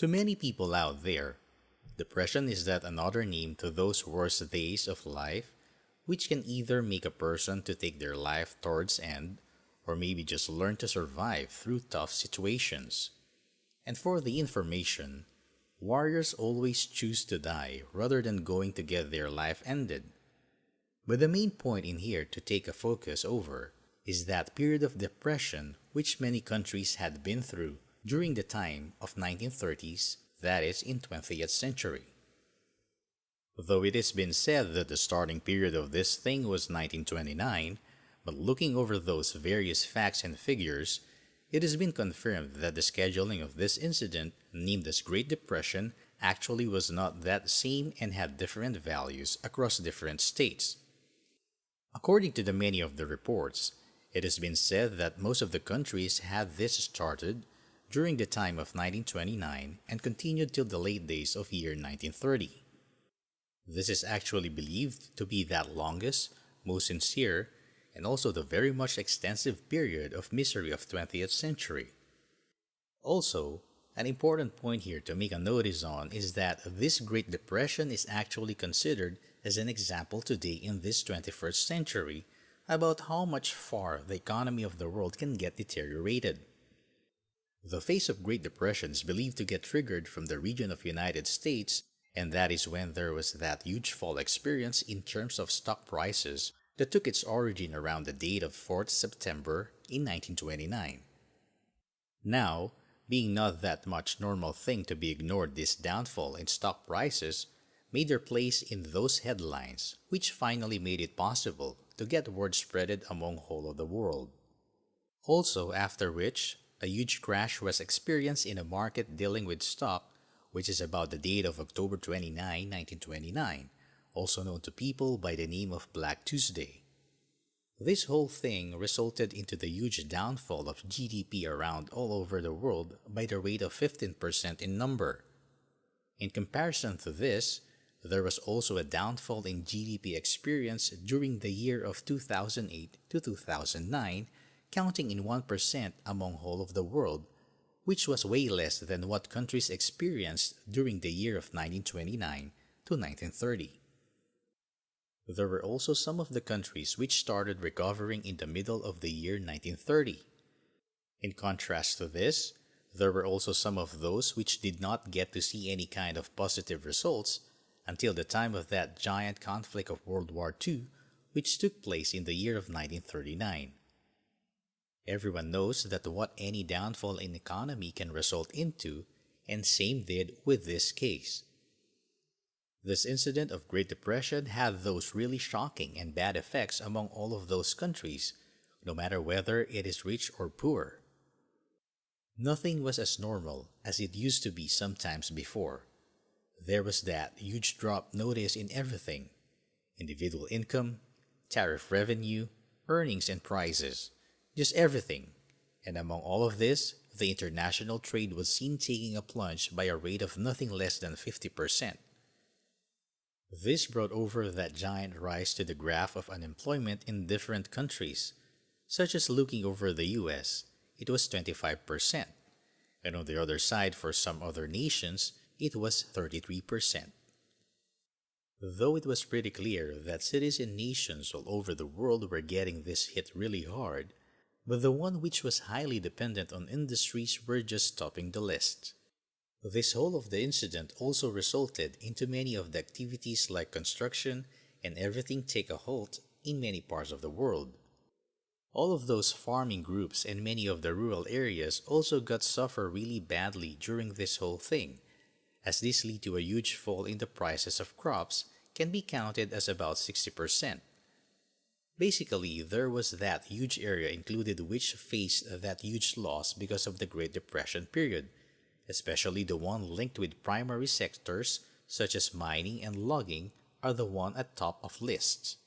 To many people out there, depression is that another name to those worst days of life, which can either make a person to take their life towards end, or maybe just learn to survive through tough situations. And for the information, warriors always choose to die rather than going to get their life ended. But the main point in here to take a focus over is that period of depression which many countries had been through during the time of 1930s, that is in 20th century. Though it has been said that the starting period of this thing was 1929, but looking over those various facts and figures, it has been confirmed that the scheduling of this incident, named as Great Depression, actually was not that same and had different values across different states. According to the many of the reports, it has been said that most of the countries had this started during the time of 1929 and continued till the late days of year 1930. This is actually believed to be that longest, most sincere, and also the very much extensive period of misery of 20th century. Also, an important point here to make a notice on is that this Great Depression is actually considered as an example today in this 21st century about how much far the economy of the world can get deteriorated. The phase of Great Depression is believed to get triggered from the region of United States, and that is when there was that huge fall experience in terms of stock prices that took its origin around the date of 4th September in 1929. Now, being not that much normal thing to be ignored, this downfall in stock prices made their place in those headlines, which finally made it possible to get word spreaded among whole of the world. Also, after which, a huge crash was experienced in a market dealing with stock, which is about the date of October 29, 1929, also known to people by the name of Black Tuesday. This whole thing resulted into the huge downfall of GDP around all over the world by the rate of 15% in number. In comparison to this, there was also a downfall in GDP experienced during the year of 2008 to 2009, counting in 1% among whole of the world, which was way less than what countries experienced during the year of 1929 to 1930. There were also some of the countries which started recovering in the middle of the year 1930. In contrast to this, there were also some of those which did not get to see any kind of positive results until the time of that giant conflict of World War II, which took place in the year of 1939. Everyone knows that what any downfall in economy can result into, and same did with this case. This incident of Great Depression had those really shocking and bad effects among all of those countries, no matter whether it is rich or poor. Nothing was as normal as it used to be sometimes before. There was that huge drop noticed in everything: individual income, tariff revenue, earnings and prices, just everything. And among all of this, the international trade was seen taking a plunge by a rate of nothing less than 50%. This brought over that giant rise to the graph of unemployment in different countries, such as looking over the US, it was 25%, and on the other side for some other nations, it was 33%. Though it was pretty clear that cities and nations all over the world were getting this hit really hard, but the one which was highly dependent on industries were just topping the list. This whole of the incident also resulted into many of the activities like construction and everything take a halt in many parts of the world. All of those farming groups and many of the rural areas also got suffer really badly during this whole thing, as this lead to a huge fall in the prices of crops can be counted as about 60%. Basically, there was that huge area included which faced that huge loss because of the Great Depression period, especially the one linked with primary sectors such as mining and logging are the one at top of lists.